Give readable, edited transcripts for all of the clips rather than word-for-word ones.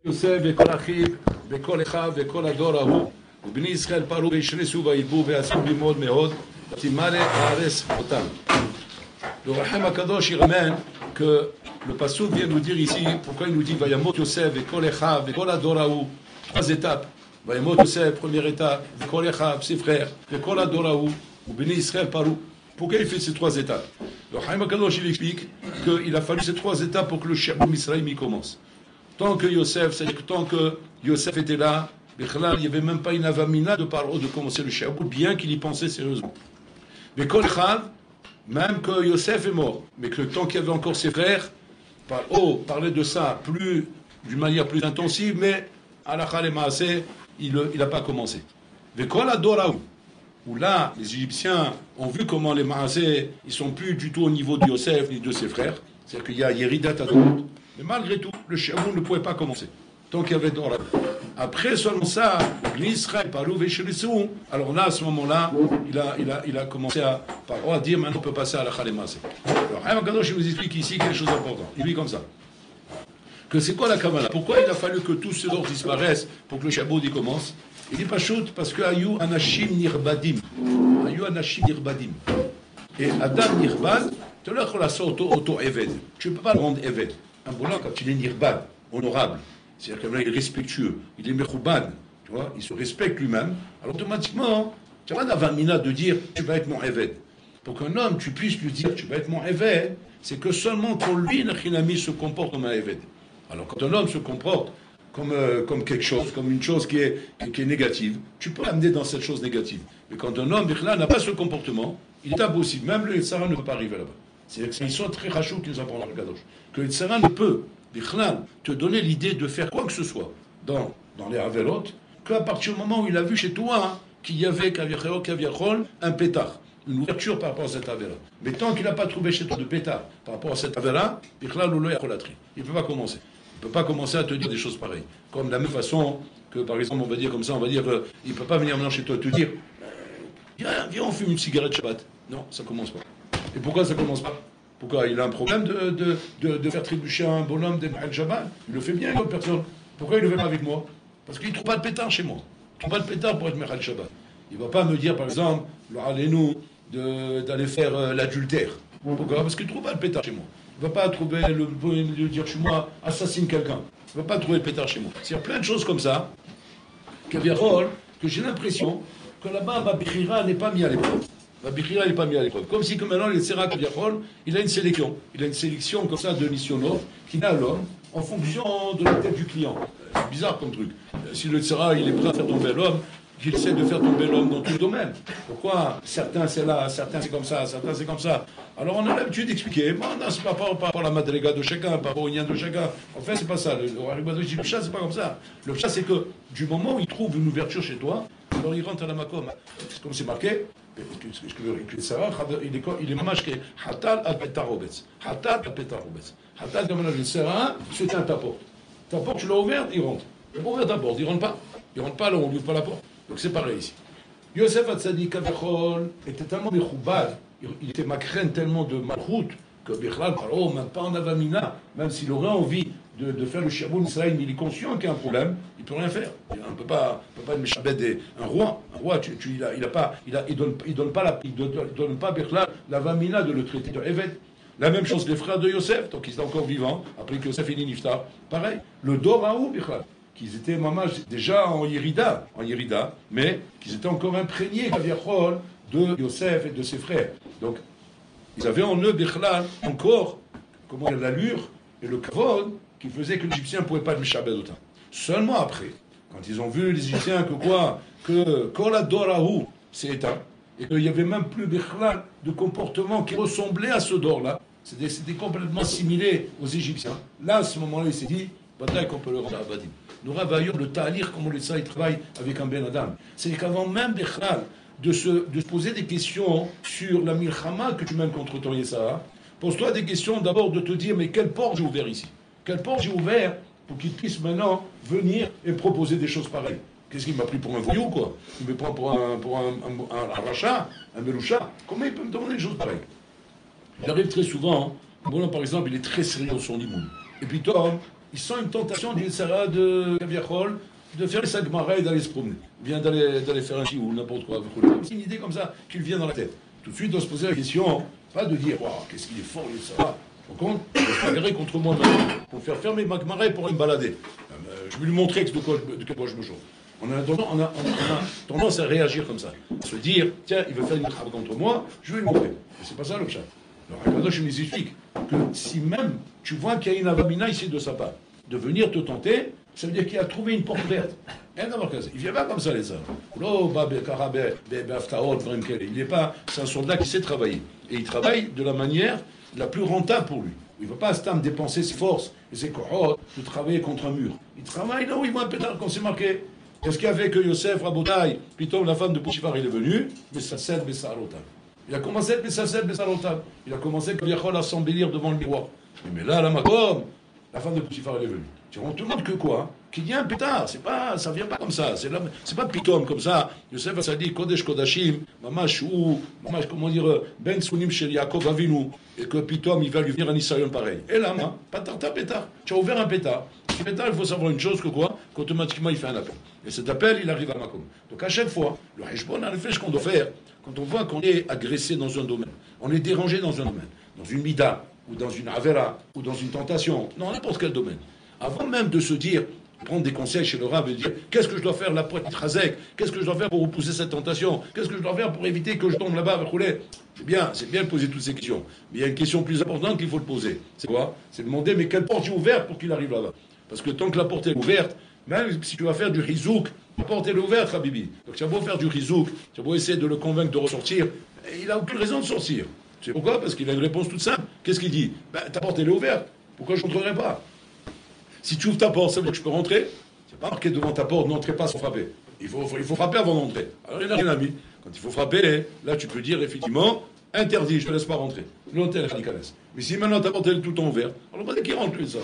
יוסף וכל אחיו וכל אחיו וכל הדור ההוא ובני ישראל פעלו וישרסו וירבו ועשו במאוד מאוד ותמלא הארץ אותם. Le Rahim Akadosh il ramène que le Passouk vient nous dire ici pourquoi il nous dit Vayamot Yosef et Kol Echav et Kol Adoraou, trois étapes. Vayamot Yosef, première étape, Kol Echav, ses frères, et Kol Adoraou, ou Béni Israël Parou. Pourquoi il fait ces trois étapes? Le Rahim Akadosh il explique qu'il a fallu ces trois étapes pour que le Shabbat Israël y commence. Tant que Yosef, c'est-à-dire que tant que Yosef était là, il n'y avait même pas une avamina de paro de commencer le Shabbat, bien qu'il y pensait sérieusement. Mais Kol Echav, même que Yosef est mort, mais que le temps qu'il y avait encore ses frères, parlait de ça d'une manière plus intensive, mais à la Khalé Maaseh, il n'a pas commencé. Vekol Adoraou, où là, les Égyptiens ont vu comment les Maaseh, ils sont plus du tout au niveau de Yosef ni de ses frères, c'est-à-dire qu'il y a Yeridat Adorot. Mais malgré tout, le Shaboul ne pouvait pas commencer, tant qu'il y avait Dora. Après seulement ça, l'Israël par l'Ouvéchelissou, alors là, à ce moment-là, il a commencé à dire maintenant on peut passer à la Khalémasé. Alors, Hayam Kadosh vous explique ici quelque chose d'important. Il dit comme ça. Que c'est quoi la Kavala? Pourquoi il a fallu que tous ces ordres disparaissent pour que le Shaboud y commence? Il dit pas shoot parce que Ayou Anashim Nirbadim. Ayou Anashim Nirbadim. Et Adam Nirbad, tu l'as relassé auto-Eved. Tu ne peux pas le rendre Eved. Un boulot quand il est Nirbad, honorable. C'est-à-dire qu'il est respectueux, il est mechoubad, tu vois, il se respecte lui-même. Alors automatiquement, tu n'as pas d'avamina de dire tu vas être mon évêque. Pour qu'un homme, tu puisses lui dire tu vas être mon évêque, c'est que seulement quand lui, Nachinami, se comporte comme un évêque. Alors quand un homme se comporte comme quelque chose, comme une chose qui est négative, tu peux l'amener dans cette chose négative. Mais quand un homme, n'a pas ce comportement, il est impossible. Même le Yetzara ne peut pas arriver là-bas. Ils sont très rachous qui nous apprennent le Kadosh. Que le Yetzara ne peut te donner l'idée de faire quoi que ce soit dans les Avelot, qu'à partir du moment où il a vu chez toi qu'il y avait un pétard, une ouverture par rapport à cette Avera. Mais tant qu'il n'a pas trouvé chez toi de pétard par rapport à cette Avera, il ne peut pas commencer. Il ne peut pas commencer à te dire des choses pareilles. Comme de la même façon que, par exemple, on va dire il ne peut pas venir maintenant chez toi et te dire viens, on fume une cigarette Shabbat. Non, ça ne commence pas. Et pourquoi ça ne commence pas? Pourquoi? Il a un problème de faire trébucher un bonhomme de Mahal Shabbat. Il le fait bien, l'autre personne. Pourquoi il ne le fait pas avec moi? Parce qu'il ne trouve pas de pétard chez moi. Il ne trouve pas de pétard pour être Mahal Shabbat. Il ne va pas me dire, par exemple, allez-nous d'aller faire l'adultère. Pourquoi? Parce qu'il ne trouve pas de pétard chez moi. Il ne va pas trouver le dire chez moi, assassine quelqu'un. Il ne va pas trouver le pétard chez moi. Il y a plein de choses comme ça, que j'ai l'impression que là-bas, ma Bechira n'est pas mis à l'épreuve. La Bichira n'est pas mis à l'épreuve. Comme si que maintenant, le Tzera Kaviachol, il a une sélection. Il a une sélection comme ça de Nishionov qui n'a l'homme en fonction de la tête du client. C'est bizarre comme truc. Si le Tzera, il est prêt à faire tomber l'homme, qu'il essaie de faire tomber l'homme dans tout le domaine. Pourquoi certains c'est là, certains c'est comme ça, certains c'est comme ça. Alors on a l'habitude d'expliquer, non, c'est pas par rapport à la madriga de chacun, par rapport au lien de chacun. En fait, c'est pas ça. Le chat, c'est pas comme ça. Le chat, c'est que du moment où il trouve une ouverture chez toi, alors il rentre à la makom. Comme c'est marqué, il est mamash hatal al petarobetz. Hatal al petarobetz. Hatal comme le Sera, c'est ta porte. Ta porte, tu l'as ouverte, il rentre. Il ouvre ta porte, il rentre pas. Il rentre pas là, on lui ouvre pas la porte. Donc c'est pareil ici. Yosef Hatzadik Avechol était tellement mechoubad, il était makren tellement de malchout que Bichlal, même pas en avamina, même s'il aurait envie de faire le Shabbat Israël, mais il est conscient qu'il y a un problème, il ne peut rien faire. On ne peut pas être Meshabed un roi. Un roi, il donne pas Bichlal l'avamina de le traiter de Eved. La même chose les frères de Yosef, donc ils étaient encore vivants, après que Yosef est niftar. Pareil, le Doraou Bichlal. Qu'ils étaient déjà en Yérida, mais qu'ils étaient encore imprégnés de Yosef et de ses frères. Donc, ils avaient en eux, Bichlal, encore l'allure et le kavod qui faisait que l'Égyptien ne pouvait pas être Meshabed autant. Seulement après, quand ils ont vu les Égyptiens que Kol Adorahu s'est éteint, et qu'il n'y avait même plus Bichlal de comportement qui ressemblait à ce d'or-là, c'était complètement assimilé aux Égyptiens. Là, à ce moment-là, il s'est dit, peut-être qu'on peut le rendre Abadim. Nous travaillons le ta'alir, comme on le sait, il travaille avec un Ben Adam. C'est qu'avant même de se poser des questions sur la milchama que tu mènes contre ton Yessara, pose-toi des questions d'abord de te dire, mais quelle porte j'ai ouvert ici? Quelle porte j'ai ouvert pour qu'il puisse maintenant venir et proposer des choses pareilles? Qu'est-ce qu'il m'a pris pour un voyou, quoi? Il me prend pour un rachat, un beloucha. Comment il peut me demander des choses pareilles? Il arrive très souvent, par exemple, il est très sérieux dans son limoun. Et puis toi, ils sentent une tentation d'une Sarah de Kaviachol, de faire les Sagmara et d'aller se promener. Bien d'aller faire un chi ou n'importe quoi. C'est une idée comme ça qui lui vient dans la tête. Tout de suite, on doit se poser la question, pas de dire, waouh, qu'est-ce qu'il est fort, il est ça. Par contre, il va se bagarrer contre moi maintenant pour faire fermer ma Gemara et pour aller me balader. Je vais lui montrer de quel quoi je me chauffe. On a tendance à réagir comme ça. À se dire, tiens, il veut faire une travail contre moi, je vais lui montrer. Et c'est pas ça le chat. Alors, Akadosh nous explique que si même tu vois qu'il y a une avamina ici de sa part, de venir te tenter, ça veut dire qu'il a trouvé une porte verte. Il ne vient pas comme ça, les hommes. Il n'est pas, c'est un soldat qui sait travailler. Et il travaille de la manière la plus rentable pour lui. Il ne va pas à dépenser ses forces et ses cohortes de travailler contre un mur. Il travaille là où il voit un pétard, comme c'est marqué. Qu'est-ce qui a fait que Yosef Rabotai, plutôt la femme de Potiphar, il est venu, mais ça cède, mais ça alotab. Il a commencé à alotab. Il a commencé à s'embellir devant le miroir. Mais là, la Makom, la femme de Potiphar, elle est venue. Tu rends tout le monde que quoi, hein? Qu'il y a un pétard, ça vient pas comme ça, c'est pas pitom comme ça. Yosef a dit Kodesh Kodashim, mamash comment dire, Ben Sunim Shel Yaakov Avinu, et que pitom il va lui venir un Israël pareil. Et là, patata pétard, tu as ouvert un pétard. Ce pétard, il faut savoir une chose que quoi, qu'automatiquement il fait un appel. Et cet appel, il arrive à Makom. Donc à chaque fois, le Heshbon, en effet, ce qu'on doit faire, quand on voit qu'on est agressé dans un domaine, on est dérangé dans un domaine, dans une mida, ou dans une avera, ou dans une tentation, dans n'importe quel domaine. Avant même de se dire, prendre des conseils chez le Rav et dire qu'est-ce que je dois faire la pointe Razek, qu'est-ce que je dois faire pour repousser cette tentation, qu'est-ce que je dois faire pour éviter que je tombe là-bas avec rouler. C'est bien de poser toutes ces questions. Mais il y a une question plus importante qu'il faut le poser. C'est quoi? C'est demander mais quelle porte est ouverte pour qu'il arrive là-bas. Parce que tant que la porte est ouverte, même si tu vas faire du rizouk, la porte est ouverte, Habibi. Donc tu as beau faire du rizouk, tu as beau essayer de le convaincre de ressortir, il n'a aucune raison de sortir. C'est pourquoi? Parce qu'il a une réponse toute simple. Qu'est-ce qu'il dit? Ta porte elle est ouverte. Pourquoi je n'entrerai pas? Si tu ouvres ta porte, ça veut dire que je peux rentrer. C'est pas marqué devant ta porte, n'entrez pas sans frapper. Il faut frapper avant d'entrer. Alors il n'a rien à mis. Quand il faut frapper, là tu peux dire effectivement, interdit, je ne te laisse pas rentrer. L'hôtel mais si maintenant ta porte est tout le temps ouverte, alors pas dès qu'il rentre plus ça.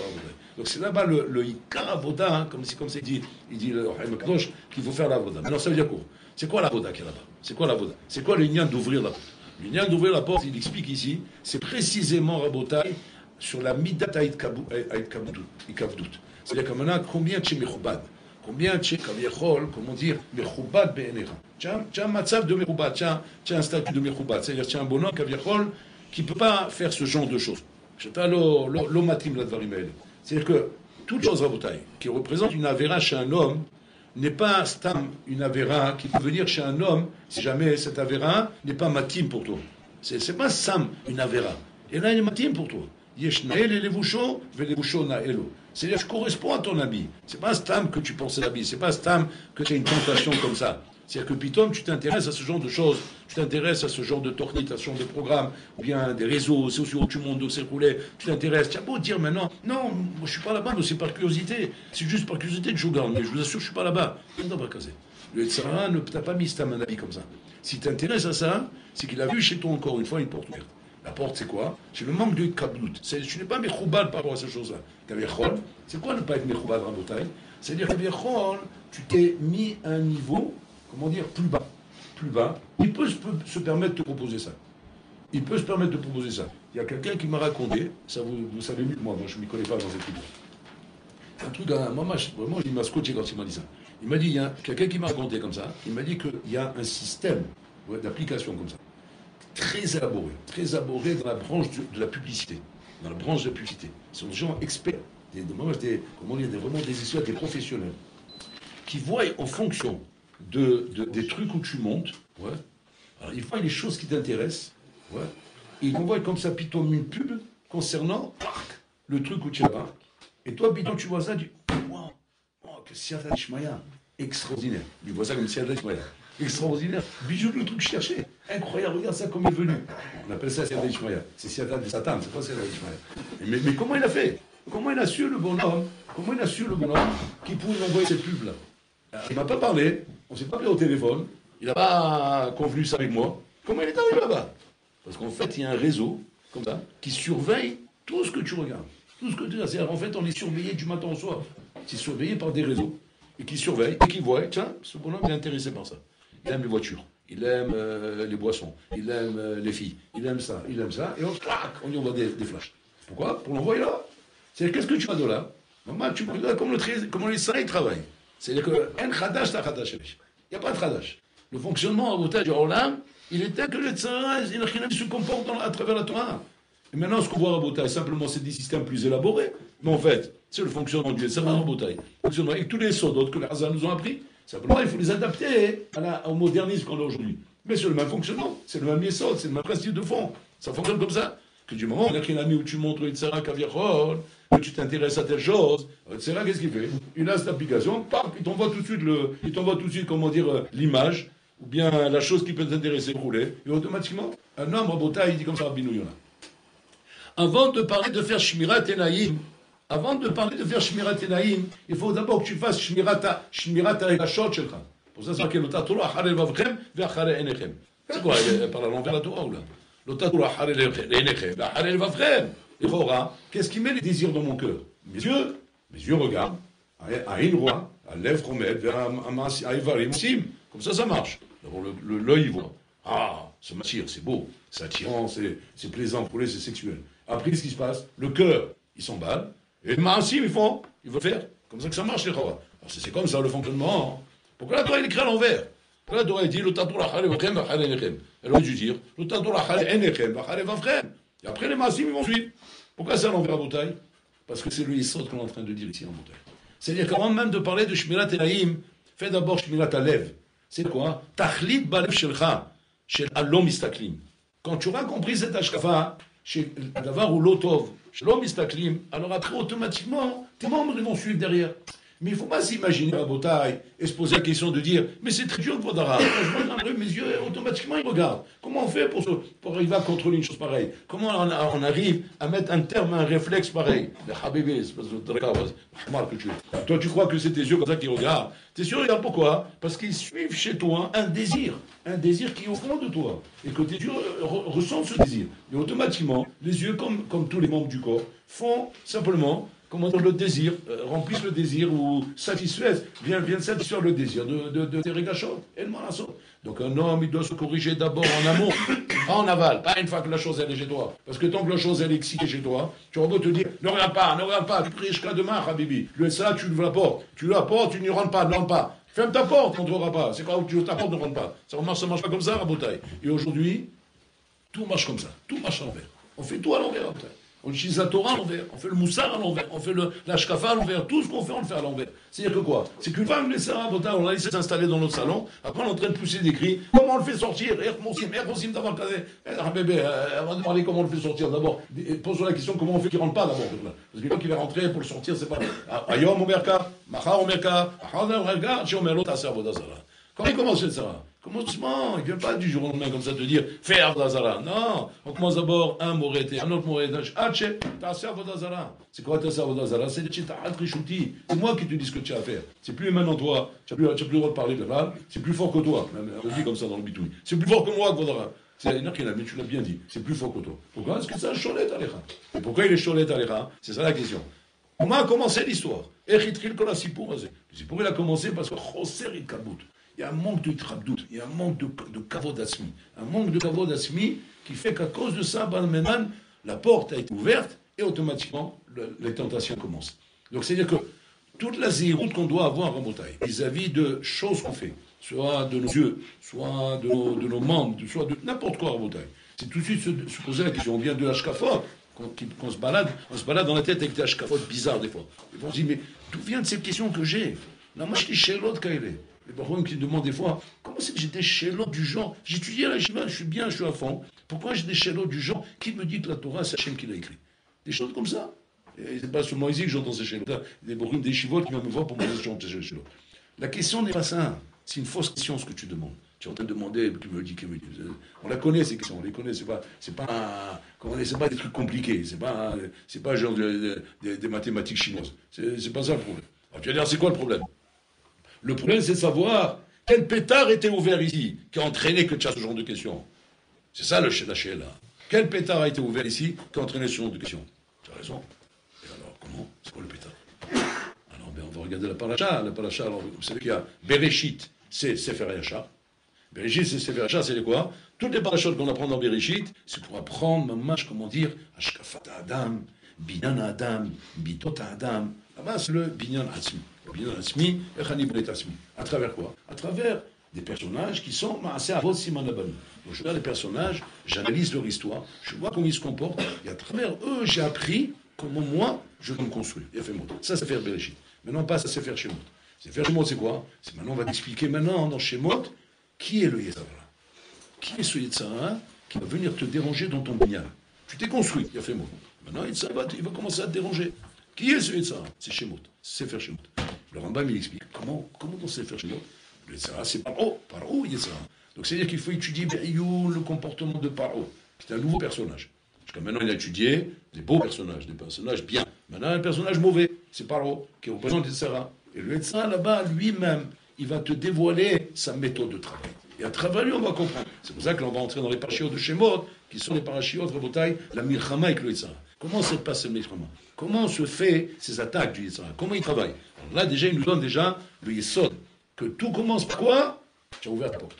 Donc c'est là-bas le Ikar Avoda, hein, comme c'est dit, il dit le Haïm Kadosh qu'il faut faire l'Avoda. Alors ça veut dire quoi? C'est quoi l'Avoda qui est là-bas? C'est quoi l'Avoda? C'est quoi le lien d'ouvrir la porte? Le lien d'ouvrir la porte, il explique ici, c'est précisément Rabotai sur la midat ikavdut. C'est-à-dire que maintenant, combien tu es mechoubad? Combien tu es kaviachol, comment dire, mechoubad be'enecha? Tu as un matzav de mechoubad, tu as un statut de mechoubad. C'est-à-dire que tu as un bonhomme kaviachol qui ne peut pas faire ce genre de choses. C'est-à-dire que toute chose rabotai qui représente une avéra chez un homme n'est pas stam une avéra qui peut venir chez un homme si jamais cette avéra n'est pas matim pour toi. C'est pas sam une avéra. Et là, il est matim pour toi. C'est-à-dire, je correspond à ton habit. C'est pas un stam que tu penses à l'habit. C'est pas un stam que tu as une tentation comme ça. C'est-à-dire que pitom, tu t'intéresses à ce genre de choses. Tu t'intéresses à ce genre de tornite, à ce genre de programme, ou bien des réseaux sociaux où tout le monde s'est roulé. Tu t'intéresses. Tu as beau dire maintenant, non, moi je suis pas là-bas, mais c'est par curiosité. C'est juste par curiosité que je regarde. Mais je vous assure, je suis pas là-bas. Le Tzara ne t'a pas mis stam un habit comme ça. Si tu t'intéresses à ça, c'est qu'il a vu chez toi encore une fois une porte ouverte. La porte, c'est quoi? C'est le manque de kablout. Tu n'es pas mechoubal par rapport à ces choses-là. Kaviachol, c'est quoi ne pas être mechoubal, Rabotai? C'est-à-dire que Kaviachol, tu t'es mis à un niveau, comment dire, plus bas. Plus bas. Il peut se permettre de te proposer ça. Il peut se permettre de proposer ça. Il y a quelqu'un qui m'a raconté, ça vous savez mieux que moi je ne m'y connais pas dans cette truc. Un truc, vraiment, il m'a scotché quand il m'a dit ça. Il m'a dit, il y a quelqu'un qui m'a raconté comme ça, il m'a dit qu'il y a un système d'application comme ça. Très élaboré dans la branche de la publicité. Dans la branche de la publicité. Ce sont des gens experts, vraiment des histoires, des professionnels, qui voient en fonction des trucs où tu montes, ouais, alors ils voient les choses qui t'intéressent, ouais, et ils t'envoient comme ça, piton, une pub concernant le truc où tu es là. Et toi, piton, tu vois ça, tu dis, wow, que Siata Ishmaïa, extraordinaire. Il voit ça comme Siata Ishmaïa. Extraordinaire, bijou le truc cherché, incroyable, regarde ça comme il est venu. On appelle ça Siata Ishmaïa, c'est Siata de Satan, c'est pas Siata Ishmaïa. Mais comment il a fait? Comment il a su le bonhomme qui pouvait m'envoyer cette pub-là? Il ne m'a pas parlé, on ne s'est pas appelé au téléphone, il n'a pas convenu ça avec moi. Comment il est arrivé là-bas? Parce qu'en fait, il y a un réseau, comme ça, qui surveille tout ce que tu regardes. Tout ce que tu regardes. C'est-à-dire, en fait, on est surveillé du matin au soir. C'est surveillé par des réseaux, et qui surveillent, et qui voient, tiens, ce bonhomme est intéressé par ça. Il aime les voitures, il aime les boissons, il aime les filles, il aime ça, et on lui envoie des flashs. Pourquoi? Pour l'envoyer là. C'est-à-dire, qu'est-ce que tu as de là? Normalement, tu regardes comment les Israéliens travaillent. C'est-à-dire que, il n'y a pas de Khadash. Le fonctionnement à l'otage du Olam, il est tel que le Tzara, il se comporte à travers la Torah. Et maintenant, ce qu'on voit à Rabotai, simplement, c'est des systèmes plus élaborés. Mais en fait, c'est le fonctionnement du Tzara à Rabotai. Fonctionnement avec tous les sodotes que les Hazan nous ont appris. Simplement, il faut les adapter au modernisme qu'on a aujourd'hui. Mais c'est le même fonctionnement, c'est le même yesod, c'est le même principe de fond. Ça fonctionne comme ça. Que du moment où tu montres le Tzara Kaviachol, que tu t'intéresses à telle chose, le Tzara, qu'est-ce qu'il fait? Il a cette application, il t'envoie tout de suite, comment dire, l'image, ou bien la chose qui peut t'intéresser, rouler, et automatiquement, un homme, Rabotai, il dit comme ça, Rabbeinu Yonah. Avant de parler de faire Shmirat Enaim, il faut d'abord que tu fasses Shmirat Hashot Shelcha. Pour ça, c'est marqué l'Ota Torah Acharei Vavchem ve'Acharei Enechem. C'est quoi? Elle parle à l'envers la Torah ou là? L'Ota Torah Acharei Enechem ve'Acharei Vavchem. Et qu'est-ce qui met les désirs dans mon cœur? Mes yeux regardent, Aïn roi, à lèvres romed, vers Aïvarim Sim. Comme ça marche. D'abord, l'œil voit. Ah, ça m'attire, c'est beau, c'est attirant, c'est plaisant pour les, c'est sexuel. Après, qu'est-ce qui se passe? Le cœur, il s'emballe, et les Maasim, ils veulent faire. Comme ça que ça marche, les Chava. Alors, c'est comme ça le fonctionnement. Pourquoi la Torah, il écrit à l'envers? Pourquoi la Torah, il dit, le Tatou Rachale Vachem, Vachale Enechem? Elle aurait dû dire, le Tatou Rachale Enechem, Vachale Vachem. Et après, les Maasim, ils vont suivre. Pourquoi c'est à l'envers à Botaï? Parce que c'est le Yesod qu'on est en train de dire ici en Botaï. C'est-à-dire qu'avant même de parler de Shmirat Enaim, fais d'abord Shmirat Alev. C'est quoi? Tachlit Balev Shelcha. Chez Alom Istaklim. Quand tu auras compris cette ashkafa, chez Davar ou Lotov, chez l'homme Istaklim, alors après automatiquement, tes membres ils vont suivre derrière. Mais il ne faut pas s'imaginer à Botaï et se poser la question de dire mais c'est très dur pour Dara. Je regarde mes yeux, automatiquement ils regardent. Comment on fait pour arriver à contrôler une chose pareille? Comment on arrive à mettre un terme à un réflexe pareil? Toi tu crois que c'est tes yeux comme ça qui regardent. T'es sûr, regarde pourquoi? Parce qu'ils suivent chez toi un désir qui est au fond de toi. Et que tes yeux ressentent ce désir. Et automatiquement, les yeux, comme tous les membres du corps, font simplement comment dire, le désir, remplissent le désir ou satisfaisent, viennent satisfaire le désir de tes régachot, et le malasot. Donc un homme, il doit se corriger d'abord en amont, pas en aval, pas une fois que la chose elle est chez toi. Parce que tant que la chose elle est excitée chez toi, tu vas te dire, ne regarde pas, tu pries jusqu'à demain, Habibi. Ça, tu ouvres la porte, tu n'y rentres pas, ne rentre pas. Ferme ta porte, tu n'entreras pas. C'est quand tu ouvres ta porte, ne rentre pas. Ça marche pas comme ça, Rabotaï. Et aujourd'hui, tout marche comme ça, tout marche à l'envers. On fait tout à l'envers, Rabotaï. On utilise la Torah à l'envers, on fait le moussar à l'envers, on fait l'ashkafa à l'envers, tout ce qu'on fait, on le fait à l'envers. C'est-à-dire que quoi? C'est qu'une fois que les Sarah, on l'a laissé s'installer dans notre salon, après on est en train de pousser des cris, comment on le fait sortir? D'abord, bébé, avant de parler comment on le fait sortir, d'abord, pose-toi la question comment on fait qu'il ne rentre pas d'abord. Parce qu'une fois qu'il va rentrer pour le sortir, c'est pas. Ayom Omerka, Machar Omerka, Achadar Omerka, Chiomelot Aser Vodazara. Comment il commence le Sarah? Commencement, il ne vient pas du jour au lendemain comme ça te dire fais Vodazara. Non, on commence d'abord un morété, un autre morété, Haché, Taser Vodazara. C'est quoi Taser Vodazara? C'est le Chitahat Rishuti. C'est moi qui te dis ce que tu as à faire. C'est plus maintenant toi, tu n'as plus le droit de parler de là, c'est plus fort que toi. On dit comme ça dans le bitoui. C'est plus fort que moi, Vodazara. C'est mais tu l'as bien dit, c'est plus fort que toi. Pourquoi? Est-ce que c'est un cholet Alecha? Et pourquoi il est cholet Alecha? C'est ça la question. Comment a commencé l'histoire? Echitril Kol HaSipur Hazeh. Le Sipur il a commencé parce que Choser Itkabut. Il y a un manque de trabdout, il y a un manque de kavod asmi. Un manque de kavod asmi qui fait qu'à cause de ça, maintenant, la porte a été ouverte et automatiquement, les tentations commencent. Donc c'est-à-dire que toute la zéroute qu'on doit avoir en Botaï, vis-à-vis de choses qu'on fait, soit de nos yeux, soit de nos membres, soit de n'importe quoi en Botaï, c'est tout de suite se poser la question. On vient de l'ashkafot, qu'on se balade, on se balade dans la tête avec des ashkafot bizarres des fois. Et on se dit, mais d'où vient de ces questions que j'ai? Là, moi, je dis chez l'autre kaïlé. Les parents qui demandent des fois, comment c'est que j'ai des chélotes du genre? J'étudie à la Shiva, je suis bien, je suis à fond. Pourquoi j'ai des chélotes du genre? Qui me dit que la Torah, c'est Hachem qui l'a écrit? Des choses comme ça. Et c'est pas seulement ici que j'entends ces chélotes. Il y a des borums, des chivotes qui viennent me voir pour me dire ces chélotes. La question n'est pas ça. C'est une fausse question ce que tu demandes. Tu es en train de demander, qui me dit. On la connaît ces questions, on les connaît. C'est pas des trucs compliqués. C'est pas genre des mathématiques chinoises. C'est pas ça le problème. Alors, tu vas dire, c'est quoi le problème? Le problème, c'est de savoir quel pétard était ouvert ici, qui a entraîné que tu as ce genre de questions. C'est ça la là. Quel pétard a été ouvert ici, qui a entraîné ce genre de questions? Tu as raison. Et alors, comment? C'est quoi le pétard? Alors, on va regarder la paracha. Alors, vous savez qu'il y a Bereshit, c'est Sefer Yachar. Bereshit, c'est Sefer Yachar, c'est quoi? Toutes les parachutes qu'on apprend dans Bereshit, c'est pour apprendre, comment dire, Ashkafat Adam, Binan Adam, Bitot Adam, Là-bas, c'est le binyan atzmi. Le binyan atzmi, echani bnet atzmi. À travers quoi? À travers des personnages qui sont assez avot siman abani. Donc je regarde les personnages, j'analyse leur histoire, je vois comment ils se comportent, et à travers eux, j'ai appris comment moi, je dois me construire. Il a fait Shemot. Ça, c'est faire Bereshit. Maintenant, on passe à Sefer Shemot. Sefer Shemot, c'est quoi? C'est maintenant, on va t'expliquer maintenant, dans Shemot, qui est le Yetzirah. Qui est ce Yetzirah qui va venir te déranger dans ton binyan? Tu t'es construit, il a fait Shemot. Maintenant, il va commencer à te déranger. Qui est ce Yetzirah? C'est Shemot. C'est Sefer Shemot. Le Rambam, il explique comment dans Sefer Shemot, le Yetzirah, c'est Paro Yetzirah. Donc, c'est-à-dire qu'il faut étudier le comportement de Paro. C'est un nouveau personnage. Jusqu'à maintenant, il a étudié des beaux personnages, des personnages bien. Maintenant, un personnage mauvais, c'est Paro, qui représente le Yetzirah. Et le Yetzirah, là-bas, lui-même, il va te dévoiler sa méthode de travail. Et à travers lui, on va comprendre. C'est pour ça que l'on va entrer dans les parachiotes de Shemot, qui sont les parachiotes, Rabotai, la Milchama avec le Yetzirah. Comment se passe le Milchama? Comment se fait ces attaques du Yetzirah? Comment il travaille? Alors là, déjà, il nous donne déjà le Yesod. Que tout commence par quoi? Tu as ouvert ta porte.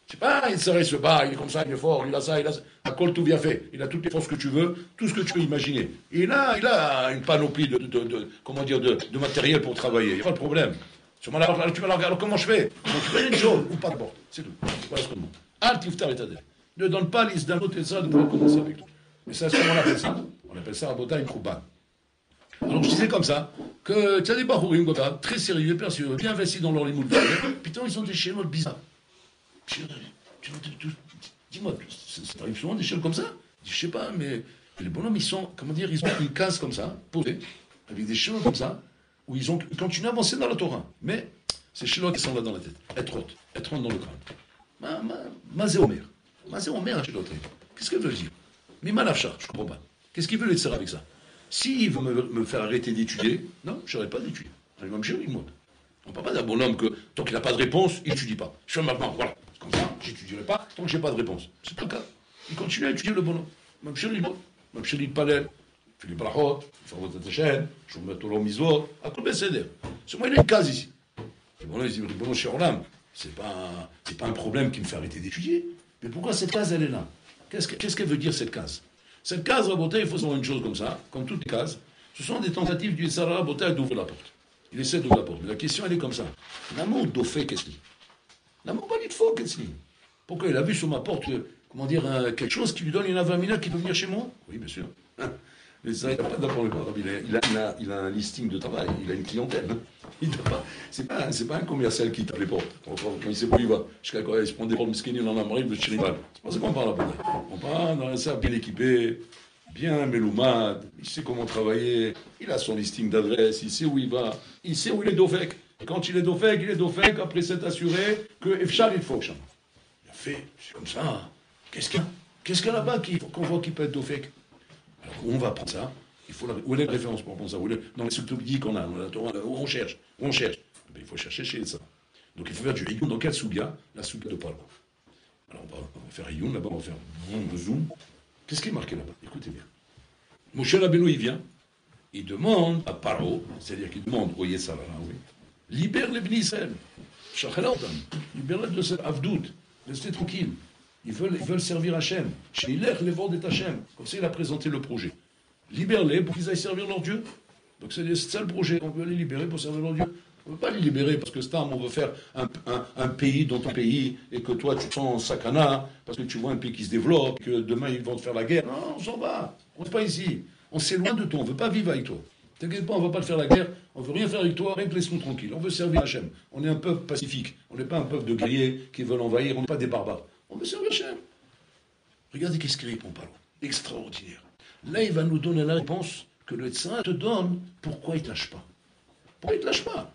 C'est pas, il se bat, il est comme ça, il est fort, il a ça. À col tout bien fait. Il a toutes les forces que tu veux, tout ce que tu peux imaginer. Et là, il a une panoplie de matériel pour travailler. Il n'y a pas de problème. Tu vas la regarder, alors comment je fais? Donc, tu fais une chose, ou pas de porte. C'est tout. Voilà ce qu'on demande. Al-Tiftar et Tadef. Ne donne pas liste d'un autre et ça de pouvoir commencer avec toi. Mais ça, c'est comment on appelle ça? On appelle ça Rabota une Kouban. Alors je disais comme ça, que tu as des Bahourim comme ça, très sérieux, bien investis dans leur limoud. Putain, ils ont des schémas bizarres. Dis-moi, ça t'arrive souvent des schémas comme ça? Je sais pas, mais les bonhommes, ils sont, ils ont une case comme ça, posée, avec des schémas comme ça, où ils continuent à avancer dans la Torah. Mais ces schémas qui sont là dans la tête, être rentre dans le crâne. Mazé Omer. Mazé Omer, un schéma. Qu'est-ce qu'elle veut dire? Mais Malafchar, je comprends pas. Qu'est-ce qu'il veut les faire avec ça? S'il veut me faire arrêter d'étudier, non, je n'arrête pas d'étudier. On ne parle pas d'un bonhomme que, tant qu'il n'a pas de réponse, il n'étudie pas. Je fais maintenant, voilà. Comme ça, je n'étudierai pas tant que je n'ai pas de réponse. C'est pas le cas. Il continue à étudier le bonhomme. Même chez lui, même chez lui, le palais, il fait les brachot, il fait votre chaîne, je vous mets tout le misot, à tout le bécéder. C'est moi, il y a une case ici. Le bonhomme, il dit, le bonhomme chez Orlam, c'est pas un problème qui me fait arrêter d'étudier. Mais pourquoi cette case, elle est là? Qu'est-ce qu'elle veut dire, cette case? Cette case, Rabotai, il faut savoir une chose comme ça, comme toutes les cases, ce sont des tentatives du Yetzirah Rabotai d'ouvrir la porte. Il essaie d'ouvrir la porte. Mais la question, elle est comme ça. L'amour d'Ofé, qu'est-ce qu'il dit? L'amour pas dit de faux, qu'est-ce qu'il dit? Pourquoi il a vu sur ma porte, quelque chose qui lui donne une avamina qui peut venir chez moi? Oui, bien sûr. Mais ça, il n'a pas d'apprendre le programme. Il a un listing de travail, il a une clientèle. Il n'a pas. C'est pas un commercial qui tape les portes. Quand il sait où il va. Jusqu'à quand il se prend des portes mesquines, il en a marre, il veut chez les balles. C'est pas ça qu'on parle après. On parle dans un salle bien équipé, bien méloumade, il sait comment travailler, il a son listing d'adresse, il sait où il va, il sait où il est d'Ofek. Quand il est d'Ofek, après s'être assuré que Efchal il faut. Il a fait, c'est comme ça. Qu'est-ce qu'il y a là-bas qu'on voit qui peut être d'Ofek? Alors, on va prendre ça. Où est la référence pour prendre ça? Dans les subtilités qu'on a, dans la Torah, où on cherche. Il faut chercher chez ça. Donc il faut faire du Hayoun. Dans quelle soubia? La soubia de Paro. Alors on va faire Hayoun, là-bas on va faire zoom. Qu'est-ce qui est marqué là-bas? Écoutez bien. Moshe Rabbeinu, il vient, il demande à Paro, c'est-à-dire qu'il demande au Yetzirah, oui, libère les Bnei Israël. Libère-les de cette avdout. Restez tranquille. Ils veulent servir Hachem. Shilech levod et Hachem. Comme ça, il a présenté le projet. Libère-les pour qu'ils aillent servir leur Dieu. Donc c'est ça le projet. On veut les libérer pour servir leur Dieu. On ne veut pas les libérer parce que on veut faire un pays dans ton pays et que toi tu te sens en sakana parce que tu vois un pays qui se développe, que demain ils vont te faire la guerre. Non, on s'en va. On n'est pas ici. On s'éloigne de toi. On ne veut pas vivre avec toi. T'inquiète pas, on ne va pas te faire la guerre. On ne veut rien faire avec toi. Rien que laisse-nous tranquille. On veut servir Hachem. On est un peuple pacifique. On n'est pas un peuple de guerriers qui veulent envahir. On n'est pas des barbares. On veut servir Hachem. Regardez qu'est-ce qu'il répond, Paro. Extraordinaire. Là, il va nous donner la réponse que le Tzara te donne. Pourquoi il ne te lâche pas? Pourquoi il ne te lâche pas?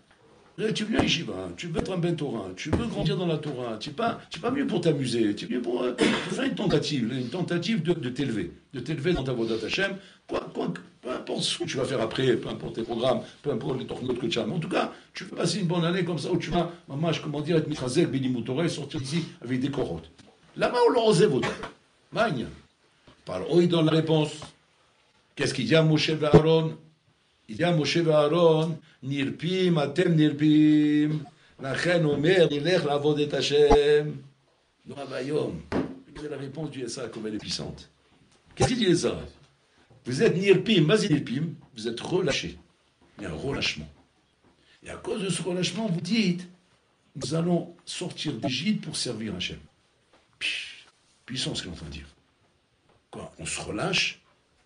Là, tu viens à Yeshiva, tu veux être un Ben Torah, tu veux grandir dans la Torah, tu n'es pas mieux pour t'amuser, tu es mieux pour faire une tentative de t'élever dans ta voie d'Hachem, peu importe ce que tu vas faire après, peu importe tes programmes, peu importe les tornotes que tu as, mais en tout cas, tu veux passer une bonne année comme ça où tu vas, être Michazek, Bélimut Torah et sortir ici avec des corottes. Là-bas, on leur osait voter. Magne. Paro, il donne la réponse. Qu'est-ce qu'il dit à Moshe et Aaron? Il dit à Moshe et Aaron, Nirpim, atem nirpim, Lachen omer, nilech lavod et Hashem. Non, Abayom. Regardez la réponse du Yetzirah, comme elle est puissante. Qu'est-ce qu'il dit Yetzirah? Vous êtes nirpim, vas-y nirpim, vous êtes relâchés. il y a un relâchement. Et à cause de ce relâchement, vous dites, nous allons sortir d'Égypte pour servir Hachem. Puissant ce qu'il est en train de dire. Quoi? On se relâche,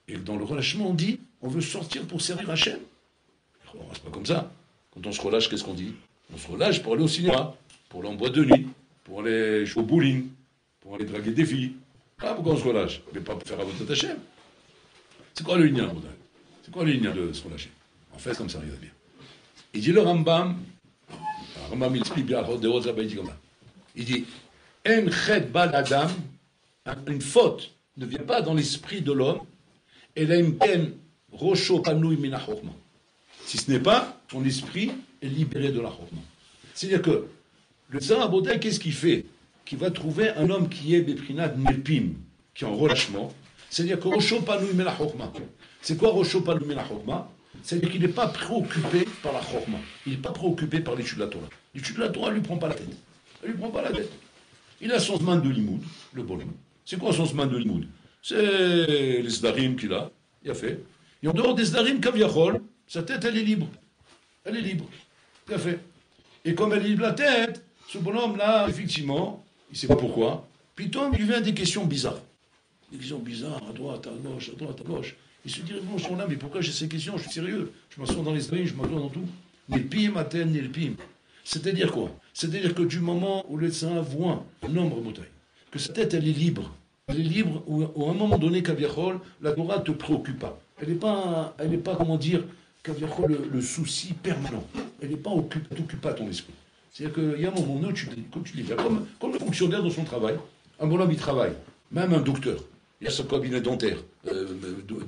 et dans le relâchement, on dit, on veut sortir pour servir Hachem. C'est pas comme ça. Quand on se relâche, qu'est-ce qu'on dit? On se relâche pour aller au cinéma, pour aller en boîte de nuit, pour aller jouer au bowling, pour aller draguer des filles. Ah, pourquoi on se relâche? Mais pas pour faire à votre Hachem. C'est quoi le lien, Baudin? C'est quoi le lien de se relâcher? En fait, comme ça, regarde bien. Il dit le Rambam, il explique bien, il dit comme ça. Il dit, En chet bal adam, une faute ne vient pas dans l'esprit de l'homme, et la imken rosho panouy min ha-chokma. Si ce n'est pas, ton esprit est libéré de la chokma. C'est-à-dire que le Tzara Baudin, qu'est-ce qu'il fait? Qu'il va trouver un homme qui est beprinat nelpim, qui est en relâchement. C'est-à-dire que rosho panouy min ha-chokma. C'est quoi rosho panouy min ha-chokma? C'est-à-dire qu'il n'est pas préoccupé par la chokma. Il n'est pas préoccupé par l'étude de la Torah. L'étude de la Torah ne lui prend pas la tête. Elle ne lui prend pas la tête. Il a son semaine de limoud, le bonhomme. C'est quoi son semaine de limoud? C'est les sdarim qu'il a, il a fait. Et en dehors des sdarim, kaviachol, sa tête, elle est libre. Elle est libre. Il a fait. Et comme elle est libre la tête, ce bonhomme-là, effectivement, il ne sait pas pourquoi, puis il lui vient des questions bizarres. Des questions bizarres, à droite, à gauche, à droite, à gauche. Il se dit, bon, je suis là, mais pourquoi j'ai ces questions? Je suis sérieux. Je m'assois dans les sdarim, je m'assois dans tout. Nilpim, aten, nilpim. C'est-à-dire quoi? C'est-à-dire que du moment où le Tzara voit un homme remoutaille, que sa tête, elle est libre. Elle est libre, ou à un moment donné, Kaviachol, la Torah ne te préoccupe pas. Elle n'est pas, comment dire, Kaviachol, le souci permanent. Elle n'est pas t'occupe pas ton esprit. C'est-à-dire qu'il y a un moment donné, comme tu dis, comme le fonctionnaire dans son travail, un bonhomme, il travaille. Même un docteur. Il a son cabinet dentaire,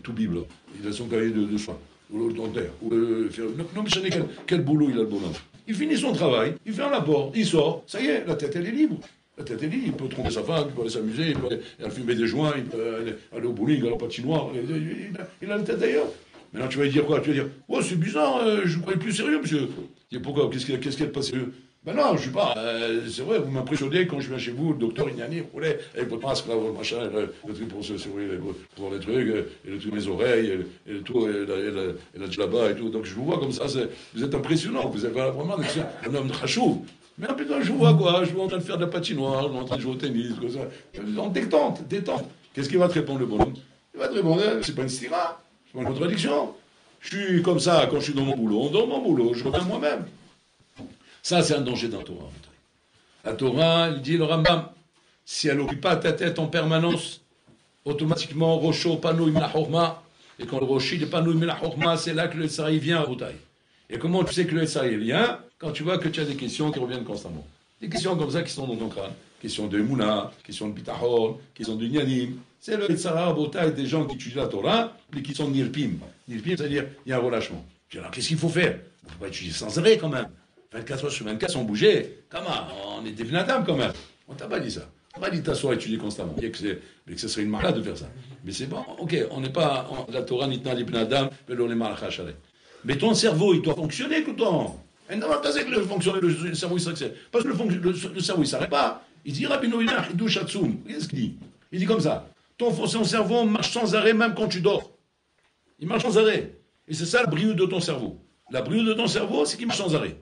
tout bible. Il a son cabinet de soins, ou le dentaire. Non, mais je sais quel boulot il a le bonhomme. Il finit son travail, il ferme la porte, il sort, ça y est, la tête elle est libre. La tête est libre, il peut tromper sa femme, il peut aller s'amuser, il peut aller fumer des joints, il peut aller au bowling, aller au patinoire, il a la tête ailleurs. Maintenant tu vas lui dire quoi? Tu vas dire, oh c'est bizarre, je ne croyais plus sérieux monsieur. Je dis, pourquoi? Qu'est-ce qu'il y a de pas sérieux? Ben non, je ne sais pas, c'est vrai, vous m'impressionnez quand je viens chez vous, le docteur Ignani, vous voulez, avec votre masque là, votre machin, le truc pour se surveiller, pour les trucs, et le truc les oreilles, et le tout, et la djellaba et tout. Donc je vous vois comme ça, vous êtes impressionnant, vous avez vraiment un homme de chachou. Mais putain, je vous vois quoi, je vous vois en train de faire de la patinoire, je vous vois en train de jouer au tennis, comme ça. En détente. Qu'est-ce qu'il va te répondre le bonhomme? Il va te répondre, c'est pas une stira, c'est pas une contradiction. Je suis comme ça quand je suis dans mon boulot, je reviens moi-même. Ça, c'est un danger dans la Torah. La Torah, il dit le Rambam, si elle n'occupe pas ta tête en permanence, automatiquement, Rosho, Panou, Imla Chorma, et quand le Roshi, le Panou, Imla Chorma, c'est là que le Tzara vient à Routaï. Et comment tu sais que le Tzara vient? Quand tu vois que tu as des questions qui reviennent constamment. Des questions comme ça qui sont dans ton crâne. Questions de Mouna, questions de Bitachon, questions de Nyanim. C'est le Tzara à Routaï des gens qui étudient la Torah, mais qui sont Nirpim. Nirpim, c'est-à-dire, il y a un relâchement. Tu dis, alors, qu'est-ce qu'il faut faire? Il ne faut pas étudier sans arrêt quand même. 24 heures sur 24 sans bouger. Comment? On est des Vnadam quand même. On t'a pas dit ça. On t'a pas dit t'asseoir et étudier constamment. Mais que ce serait une malade de faire ça. Mais c'est bon, ok, on n'est pas. La Torah n'itna li Vnadam, mais l'on est malach chalet. Mais ton cerveau, il doit fonctionner tout le temps. Et non, pas que le cerveau, il s'accélère. Parce que le cerveau, il ne s'arrête pas. Il dit Rabbi Noïna, Hidou Shatsum. Qu'est-ce qu'il dit? Il dit comme ça. Ton cerveau marche sans arrêt même quand tu dors. Il marche sans arrêt. Et c'est ça la brillure de ton cerveau. La brillure de ton cerveau, c'est qu'il marche sans arrêt.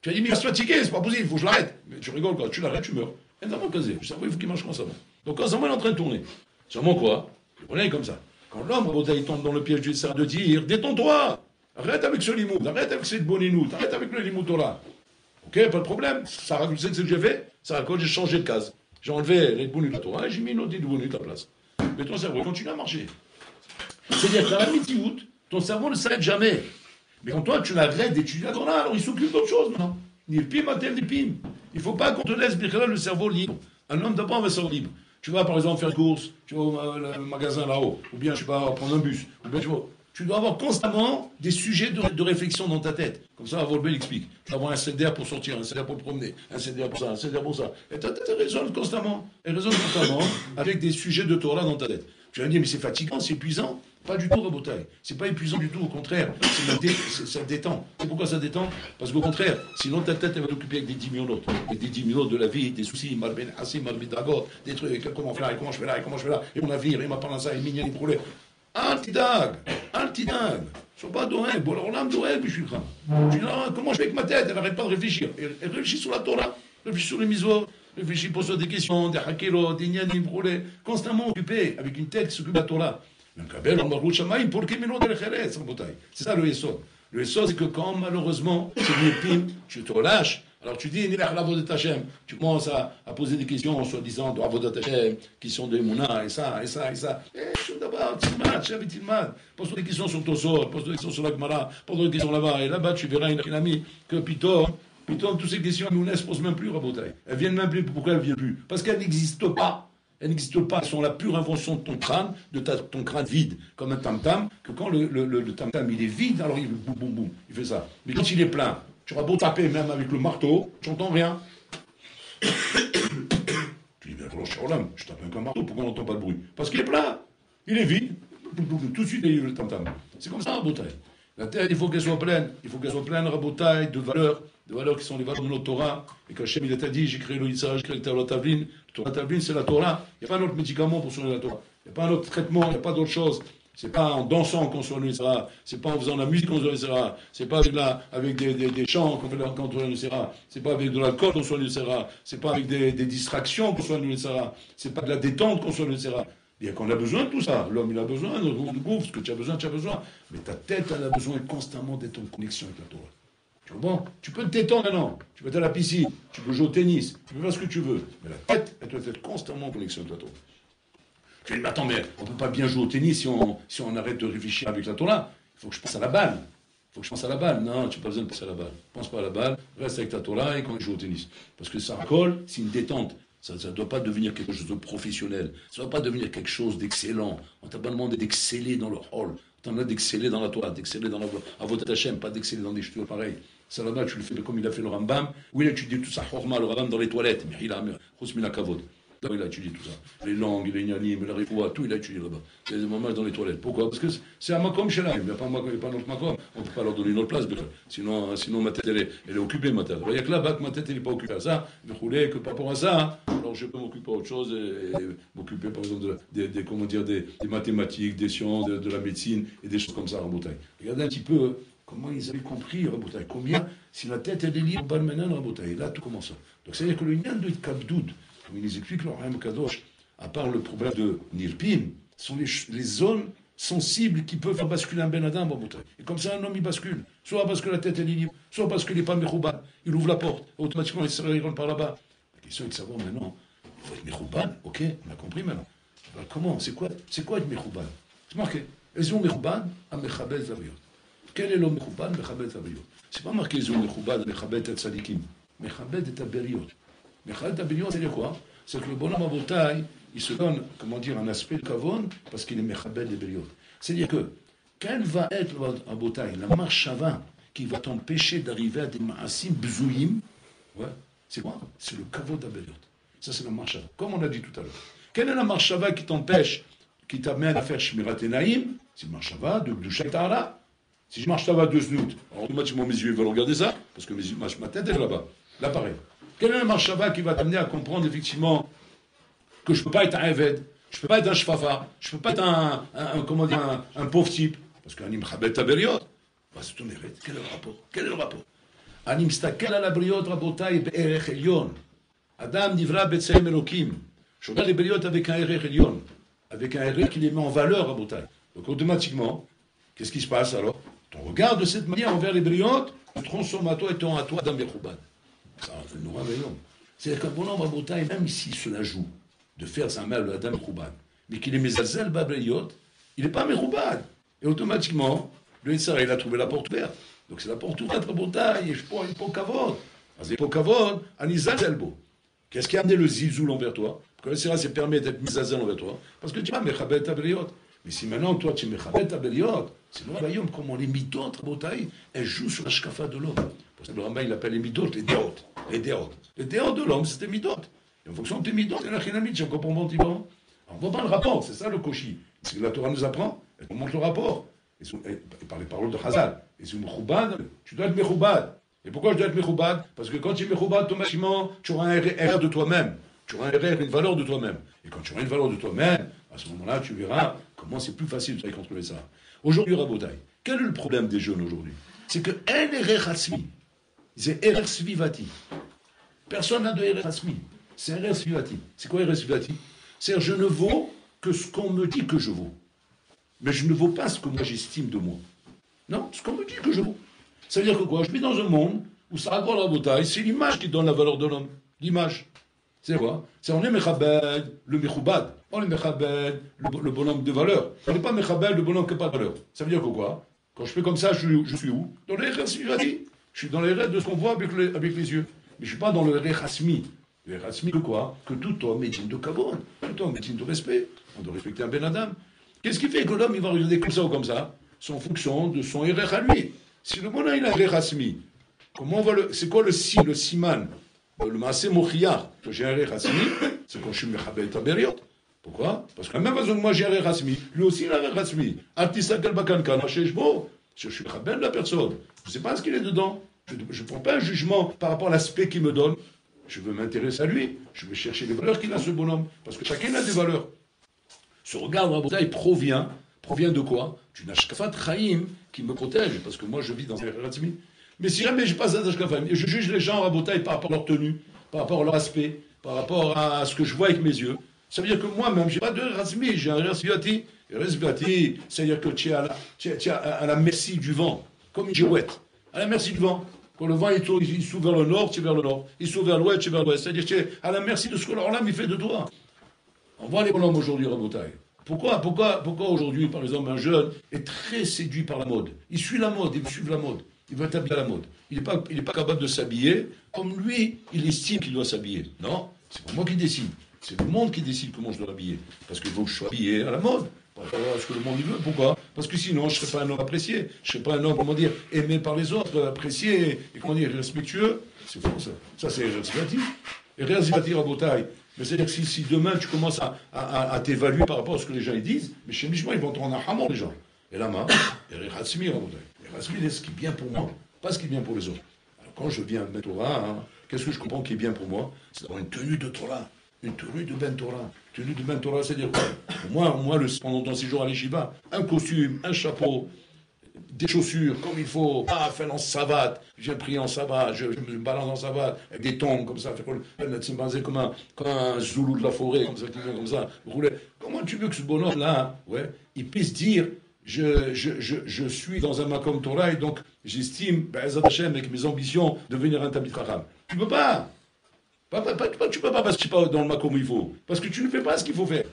Tu as dit, mais il va se fatiguer, c'est pas possible, il faut que je l'arrête. Mais tu rigoles, quand tu l'arrêtes, tu meurs. Et dans mon casé, le cerveau, il faut qu'il marche constamment. Donc, constamment, il est en train de tourner. Sûrement quoi? On est comme ça. Quand l'homme, il tombe dans le piège du Tzara de dire, détends-toi, arrête avec ce limoud, arrête avec cette boninout, arrête avec le limoud Torah. Ok, pas de problème. Ça raconte, tu sais ce que j'ai fait? Ça raconte, j'ai changé de case. J'ai enlevé les boninout de la Torah et j'ai mis une autre boninout à la place. Mais ton cerveau continue à marcher. C'est-à-dire qu'à la mitiout, ton cerveau ne s'arrête jamais. Mais quand toi, tu l'arrêtes d'étudier la Torah, alors il s'occupe d'autre chose maintenant. Nilpim, atel, nilpim. Il ne faut pas qu'on te laisse le cerveau libre. Un homme d'abord va se libre. Tu vas par exemple faire une course, tu vas au magasin là-haut, ou bien tu vas prendre un bus, ou bien tu dois avoir constamment des sujets de réflexion dans ta tête. Comme ça, Volbel explique. Tu vas avoir un CDR pour sortir, un CDR pour te promener, un CDR pour ça, un CDR pour ça. Et ta tête résonne constamment. Elle résonne constamment avec des sujets de Torah dans ta tête. Tu vas me dire, mais c'est fatigant, c'est épuisant. Pas du tout, Rabotaï. C'est pas épuisant du tout, au contraire. Ça détend. C'est pourquoi ça détend? Parce qu'au contraire, sinon ta tête, elle va t'occuper avec des 10 millions d'autres. Avec des 10 millions de la vie, des soucis, malben hassim, malben dragot, des trucs, comment faire là, et comment je fais là, et comment je fais là, et mon avenir, et ma parnassa, et mignon, les problèmes. Altidag. Sois pas doé, bon alors l'âme doé, puis je suis là. Je dis là, comment je fais avec ma tête? Elle n'arrête pas de réfléchir. Elle réfléchit sur la Torah, réfléchit sur les misos, réfléchit pour des questions, des hakirot, des nyanim, constamment occupé, avec une tête qui s'occupe de la Torah. C'est ça le Yesod. Le Yesod, c'est que quand malheureusement, c'est l'épime, tu te relâches. Alors tu dis, tu commences à poser des questions en soi-disant de Avodat Hashem, qui sont de Mouna, et ça. D'abord, pose des questions sur Tosor, pose des questions sur la Gemara, pose des questions là-bas, et là-bas tu verras une ami que Piton, toutes ces questions, nous ne se posent même plus, Rabotai. Elles viennent même plus. Pourquoi elles ne viennent plus? Parce qu'elles n'existent pas. Elles n'existent pas, elles sont la pure invention de ton crâne, ton crâne vide, comme un tam-tam, que quand le tam-tam il est vide, alors il boum boum boum, il fait ça. Mais quand il est plein, tu auras beau taper même avec le marteau, tu n'entends rien. Tu dis, mais alors je tape avec un marteau, pourquoi on n'entend pas de bruit? Parce qu'il est plein, il est vide, tout de suite il y a le tam-tam. C'est comme ça, Rabotai. La terre, il faut qu'elle soit pleine, Rabotai, de valeurs qui sont les valeurs de notre Torah, et qu'Hachem il t'a dit, j'ai créé le Yitzhak, j'ai créé le Torah Tavlin. Le Torah Tavlin, c'est la Torah. Il n'y a pas un autre médicament pour soigner la Torah. Il n'y a pas un autre traitement, il n'y a pas d'autre chose. C'est pas en dansant qu'on soigne le Yitzhak, c'est pas en faisant de la musique qu'on soigne le Yitzhak, c'est pas avec des chants qu'on fait quand on soigne le Yitzhak, c'est pas avec de l'alcool qu'on soigne le Yitzhak, c'est pas avec des distractions qu'on soigne le Yitzhak, c'est pas de la détente qu'on soigne le Yitzhak. Il y a qu'on a besoin de tout ça. L'homme, il a besoin de gouffre, ce que tu as besoin. Mais ta tête, elle a besoin constamment d'être en connexion avec la Torah. Bon, tu peux te détendre maintenant, tu peux être à la piscine, tu peux jouer au tennis, tu peux faire ce que tu veux, mais la tête, elle doit être constamment en connexion avec la Torah. Tu dis, mais attends, mais on ne peut pas bien jouer au tennis si on arrête de réfléchir avec la Torah. Il faut que je pense à la balle. Non, tu n'as pas besoin de penser à la balle. Pense pas à la balle, reste avec ta Torah et quand tu joues au tennis. Parce que ça colle, c'est une détente. Ça ne doit pas devenir quelque chose de professionnel. Ça ne doit pas devenir quelque chose d'excellent. On t'a pas demandé d'exceller dans le hall. On t'a demandé d'exceller dans la Torah, d'exceller dans la Avodat Hashem, pas d'exceller dans des ch'tures pareils. Ça là-bas, tu le fais comme il a fait le Rambam. Oui, il a étudié tout ça, le Rambam dans les toilettes. Mais il a Khosmina Kavod. Il a étudié tout ça. Les langues, les nyanim, la rifoua, tout, il a étudié là-bas. Il y a des moments dans les toilettes. Pourquoi? Parce que c'est un makom chez là. Il n'y a pas notre makom. On ne peut pas leur donner notre place. Sinon ma tête, elle est occupée, ma tête. Il n'y a que là-bas que ma tête, elle n'est pas occupée à ça. Mais que par rapport à ça, alors je peux m'occuper d'autre chose et m'occuper, par exemple, des mathématiques, des sciences, de la médecine et des choses comme ça, Rabotai. Regardez un petit peu comment ils avaient compris, Rabotai. Combien, si la tête, elle est libre, Balmenan, Rabotai. Là, tout commence. Donc, c'est-à-dire que le nyan de Kabdoud, comme il nous explique le Rahim Kadosh, à part le problème de Nirpim, sont les zones sensibles qui peuvent faire basculer un Ben Adam, et comme ça, un homme, il bascule. Soit parce que la tête, elle est libre, soit parce qu'il n'est pas Mechouban. Il ouvre la porte, automatiquement, il rentre par là-bas. La question est de savoir maintenant, il faut être Mechouban, ok, on a compris maintenant. Alors, comment? C'est quoi être Mechouban? C'est marqué. Ezou Mechouban, à Mechabel Zavayot. Quel est l'homme Mechouban, Mechabel Zavayot? C'est pas marqué Ezou Mechouban, Mechabel Tzadikim. Mechabel et Taberiot. Mechabel Taberiot, c'est quoi? C'est que le bonhomme Abotai, il se donne, un aspect de kavon, parce qu'il est Mechabel de Beriot. C'est-à-dire que, quelle va être Abotai, la marche avant, qui va t'empêcher d'arriver à des ma'asim bzouim, ouais, c'est quoi? C'est le kavod d'Aberiot. Ça, c'est la marche avant. Comme on a dit tout à l'heure. Quelle est la marche avant qui t'empêche, qui t'amène à faire Shmirat Enaim? C'est une marche avant de Shaitara. Si je marche avant de Znout, alors automatiquement mes yeux veulent regarder ça, parce que ma tête est là-bas. Là, pareil. Quelle est la marche avant qui va t'amener à comprendre effectivement que je ne peux pas être un Eved, je ne peux pas être un Shfafa, je ne peux pas être un pauvre type, parce qu'un Imchabet Taberiot, c'est ton mérite. Quel est le rapport? Un Imstakel à la Briot Rabotai Be'erech Elion. Adam Nivra Betseim Elokim. Je regarde les Briot avec un Erech Elion, avec un Erech qui les met en valeur Rabotai. Donc automatiquement, qu'est-ce qui se passe alors? Ton regard de cette manière envers les Briot, tu transformes à toi et ton à toi Adam Bechouban. Nous réveillons. C'est-à-dire qu'un bonhomme Rabotai, même s'il se la joue de faire sa mère, le Adam Mechouban, mais qu'il est Mezazel Babreyot, il n'est pas Mechouban. Et automatiquement, le Yitzhak, il a trouvé la porte ouverte. Donc c'est la porte ouverte, Rabotai, et je prends une pokavod. Parce que pokavod, Anizazel Bo. Qu'est-ce qui a amené le Zilzoul envers toi? Parce que le Yitzhak permet d'être Mezazel envers toi. Parce que tu vas Mechabet Babreyot. Mais si maintenant, toi, tu es Mechabet Babreyot, c'est le Rabayom, comment les midot, Rabotai, elles jouent sur la shkafa de l'homme. Pour ça, le Rambam, il appelle les midot, les déot. Les déot de l'homme, c'était midot. Et en fonction de tes midot, il y en a chinamit, j'ai encore pour bon différent. On voit pas le rapport, c'est ça le koshi. C'est que la Torah nous apprend, elle montre le rapport. Et par les paroles de Chazal. Et c'est Mechoubad, tu dois être Mechoubad. Et pourquoi je dois être Mechoubad? Parce que quand tu es Mechoubad, automatiquement, tu auras un erreur de toi-même. Tu auras un erreur, une valeur de toi-même. Et quand tu auras une valeur de toi-même, à ce moment-là, tu verras comment c'est plus facile de contrôler ça. Aujourd'hui, Rabotai, Quel est le problème des jeunes aujourd'hui? C'est que un erer hasmi, c'est erer svivati. Personne n'a de erer hasmi. C'est erer svivati. C'est quoi erer svivati? C'est-à-dire, je ne vaux que ce qu'on me dit que je vaux. Mais je ne vaux pas ce que moi j'estime de moi. Non, ce qu'on me dit que je vaux. Ça veut dire que quoi? Je vis dans un monde où ça raconte la bataille, c'est l'image qui donne la valeur de l'homme. L'image. C'est quoi? C'est on est mechabed, le mechoubad. On est mechabed, le bonhomme de valeur. On n'est pas mechabed, le bonhomme qui n'a pas de valeur. Ça veut dire que quoi? Quand je fais comme ça, je suis où? Dans le Rechasmi. Je suis dans les rêves de ce qu'on voit avec les yeux. Mais je ne suis pas dans le Rechasmi. Le Rechasmi que quoi? Que tout homme est digne de kavod. Tout homme est digne de respect. On doit respecter un ben adam. Qu'est-ce qui fait que l'homme il va regarder comme ça ou comme ça? C'est en fonction de son Erech à lui. Si le monde il a un Rechasmi, comment on va c'est quoi le siman? Le maasé mochiyar, que j'ai un Rechasmi, c'est quand je suis mechabel taberiot. Pourquoi? Parce que la même façon que moi j'ai un Rechasmi, lui aussi il a un Rechasmi. Artisakel bakankan, je suis mechabel de la personne. Je ne sais pas ce qu'il est dedans. Je ne prends pas un jugement par rapport à l'aspect qu'il me donne. Je veux m'intéresser à lui. Je veux chercher les valeurs qu'il a, ce bonhomme. Parce que chacun a des valeurs. Ce regard, Rabotai, provient de quoi? D'une ashkafat chaim qui me protège. Parce que moi, je vis dans un Rechasmi. Mais si jamais je passe à Ashkafam et je juge les gens à Rabotai par rapport à leur tenue, par rapport à leur aspect, par rapport à ce que je vois avec mes yeux, ça veut dire que moi-même, je n'ai pas de Razmi, j'ai un Resbiati. Resbiati, c'est-à-dire que tu es à la merci du vent, comme une girouette, à la merci du vent. Quand le vent il s'ouvre vers le nord, tu es vers le nord. Il s'ouvre vers l'ouest, tu es vers l'ouest. C'est-à-dire que tu es à la merci de ce que leur âme il fait de toi. On voit les bonhommes aujourd'hui, Rabotai. Pourquoi aujourd'hui, par exemple, un jeune est très séduit par la mode? Il suit la mode, il suit la mode. Il va t'habiller à la mode. Il n'est pas capable de s'habiller comme lui, il estime qu'il doit s'habiller. Non, c'est pas moi qui décide. C'est le monde qui décide comment je dois m'habiller. Parce qu'il faut que je sois habillé à la mode. Par rapport à ce que le monde il veut. Pourquoi? Parce que sinon, je ne serais pas un homme apprécié. Je ne serais pas un homme, comment dire, aimé par les autres, apprécié, et comment dire, respectueux. C'est faux, ça. Ça, c'est résivatif. Et résivatif à Botaï. Mais c'est-à-dire que si demain, tu commences à t'évaluer par rapport à ce que les gens ils disent, mais chez Mishma, ils vont te rendre un hamon, les gens. Et là, et Réhatsmi à Botaï. Réhatsmi, c'est ce qui est bien pour moi, pas ce qui est bien pour les autres. Alors, quand je viens de Torah, qu'est-ce que je comprends qui est bien pour moi? C'est d'avoir une tenue de Torah. Une tenue de Ben Torah. Une tenue de Ben Torah, c'est-à-dire quoi? Moi, pendant ton séjour à l'Yeshiva, un costume, un chapeau, des chaussures comme il faut, faire en savate, j'ai pris en savate, je me balance en savate, avec des tongs comme ça, comme un zoulou de la forêt, comme ça, rouler. Comment tu veux que ce bonhomme-là, il puisse dire, je suis dans un makom Torah et donc j'estime, Be'ezat Hashem, avec mes ambitions, devenir un Talmid Chacham. Tu peux pas. Tu peux pas parce que tu n'es pas dans le makom où il faut. Parce que tu ne fais pas ce qu'il faut faire.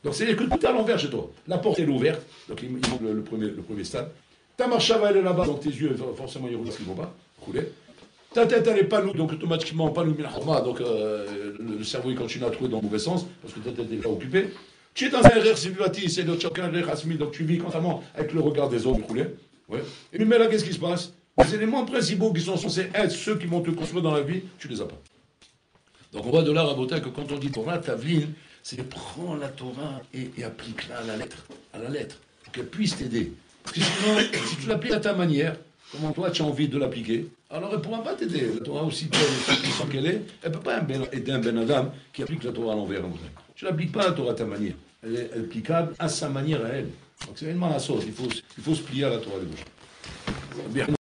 Donc c'est-à-dire que tout est à l'envers chez toi. La porte elle est ouverte, donc il manque le premier stade. Ta marche va aller là-bas, donc tes yeux forcément ils roulent parce qu'ils ne vont pas rouler. Ta tête elle est pas nous, donc automatiquement pas nous minachma, donc le cerveau il continue à trouver dans le mauvais sens parce que ta tête est pas occupée. Tu es dans un erreur civilisatif, c'est de chacun un hasmi, donc tu vis constamment avec le regard des autres rouler. Ouais. Et mais là qu'est-ce qui se passe? Les éléments principaux qui sont censés être ceux qui vont te construire dans la vie, tu les as pas. Donc on voit de là, Rabotai, que quand on dit Torah, Tavlin, c'est prends la Torah et applique-la à la lettre, pour qu'elle puisse t'aider. Parce que sinon, si tu l'appliques à ta manière, comment toi tu as envie de l'appliquer, alors elle ne pourra pas t'aider. La Torah aussi belle qu'elle est, elle ne peut pas aider un Ben Adam qui applique la Torah à l'envers. Tu ne l'appliques pas la Torah à ta manière. Elle est applicable à sa manière à elle. Donc c'est une main à sauce, il faut se plier à la Torah de gauche.